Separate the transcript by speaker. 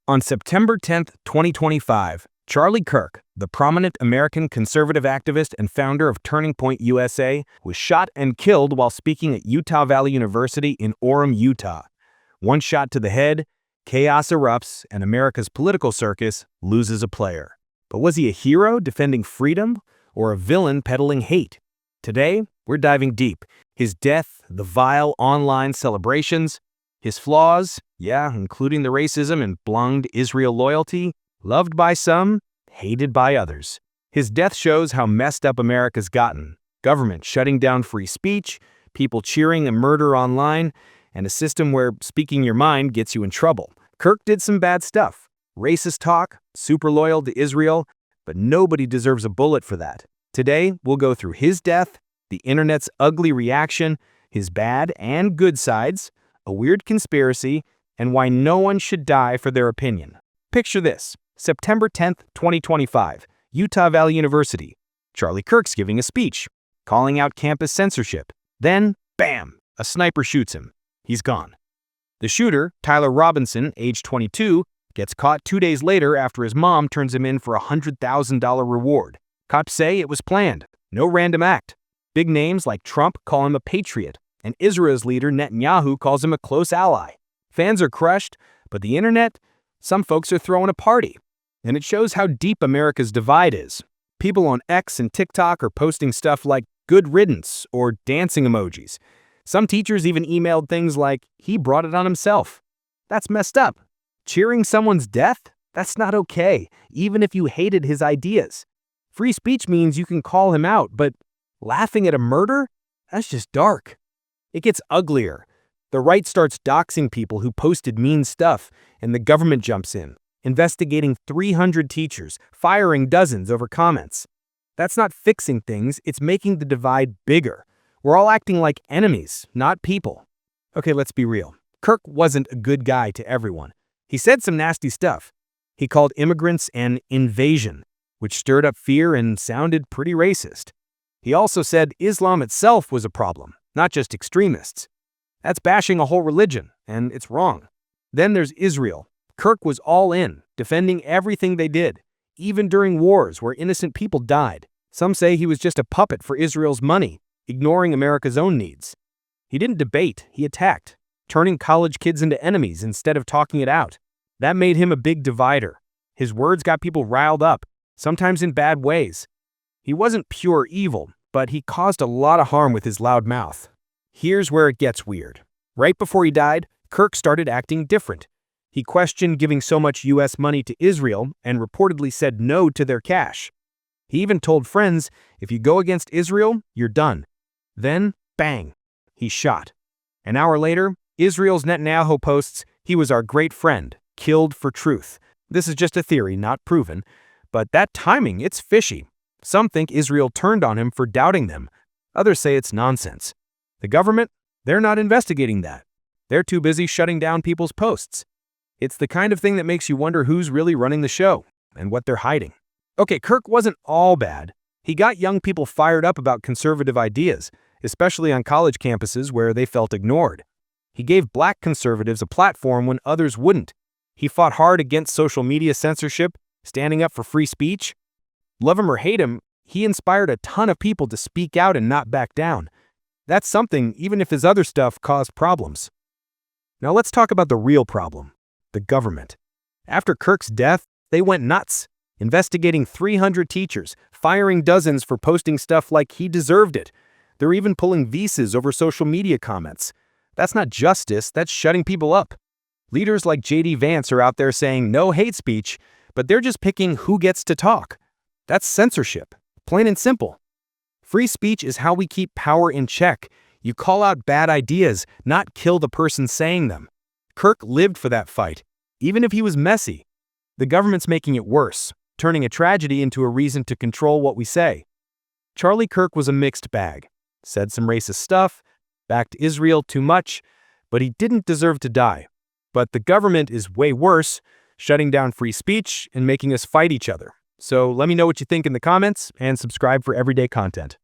Speaker 1: On September 10, 2025, Charlie Kirk, the prominent American conservative activist and founder of Turning Point USA, was shot and killed while speaking at Utah Valley University in Orem, Utah. One shot to the head, chaos erupts, and America's political circus loses a player. But was he a hero defending freedom or a villain peddling hate? Today, we're diving deep. His death, the vile online celebrations, his flaws, including the racism and blind Israel loyalty, loved by some, hated by others. His death shows how messed up America's gotten. Government shutting down free speech, people cheering a murder online, and a system where speaking your mind gets you in trouble. Kirk did some bad stuff. Racist talk, super loyal to Israel, but nobody deserves a bullet for that. Today, we'll go through his death, the internet's ugly reaction, his bad and good sides, a weird conspiracy, and why no one should die for their opinion. Picture this, September 10th, 2025, Utah Valley University. Charlie Kirk's giving a speech, calling out campus censorship. Then, bam, a sniper shoots him. He's gone. The shooter, Tyler Robinson, age 22, gets caught 2 days later after his mom turns him in for a $100,000 reward. Cops say it was planned, no random act. Big names like Trump call him a patriot, and Israel's leader Netanyahu calls him a close ally. Fans are crushed, but the internet, some folks are throwing a party. And it shows how deep America's divide is. People on X and TikTok are posting stuff like good riddance or dancing emojis. Some teachers even emailed things like, he brought it on himself. That's messed up. Cheering someone's death? That's not okay, even if you hated his ideas. Free speech means you can call him out, but laughing at a murder? That's just dark. It gets uglier. The right starts doxing people who posted mean stuff, and the government jumps in, investigating 300 teachers, firing dozens over comments. That's not fixing things, it's making the divide bigger. We're all acting like enemies, not people. Okay, let's be real. Kirk wasn't a good guy to everyone. He said some nasty stuff. He called immigrants an invasion, which stirred up fear and sounded pretty racist. He also said Islam itself was a problem, not just extremists. That's bashing a whole religion, and it's wrong. Then there's Israel. Kirk was all in, defending everything they did, even during wars where innocent people died. Some say he was just a puppet for Israel's money, ignoring America's own needs. He didn't debate, he attacked, turning college kids into enemies instead of talking it out. That made him a big divider. His words got people riled up, sometimes in bad ways. He wasn't pure evil, but he caused a lot of harm with his loud mouth. Here's where it gets weird. Right before he died, Kirk started acting different. He questioned giving so much U.S. money to Israel and reportedly said no to their cash. He even told friends, if you go against Israel, you're done. Then, bang, he's shot. An hour later, Israel's Netanyahu posts, he was our great friend, killed for truth. This is just a theory, not proven. But that timing, it's fishy. Some think Israel turned on him for doubting them. Others say it's nonsense. The government, they're not investigating that. They're too busy shutting down people's posts. It's the kind of thing that makes you wonder who's really running the show and what they're hiding. Okay, Kirk wasn't all bad. He got young people fired up about conservative ideas, especially on college campuses where they felt ignored. He gave black conservatives a platform when others wouldn't. He fought hard against social media censorship, standing up for free speech. Love him or hate him, he inspired a ton of people to speak out and not back down. That's something, even if his other stuff caused problems. Now let's talk about the real problem, the government. After Kirk's death, they went nuts, investigating 300 teachers, firing dozens for posting stuff like he deserved it. They're even pulling visas over social media comments. That's not justice, that's shutting people up. Leaders like J.D. Vance are out there saying no hate speech, but they're just picking who gets to talk. That's censorship, plain and simple. Free speech is how we keep power in check. You call out bad ideas, not kill the person saying them. Kirk lived for that fight, even if he was messy. The government's making it worse, turning a tragedy into a reason to control what we say. Charlie Kirk was a mixed bag. Said some racist stuff, backed Israel too much, but he didn't deserve to die. But the government is way worse, shutting down free speech and making us fight each other. So let me know what you think in the comments and subscribe for everyday content.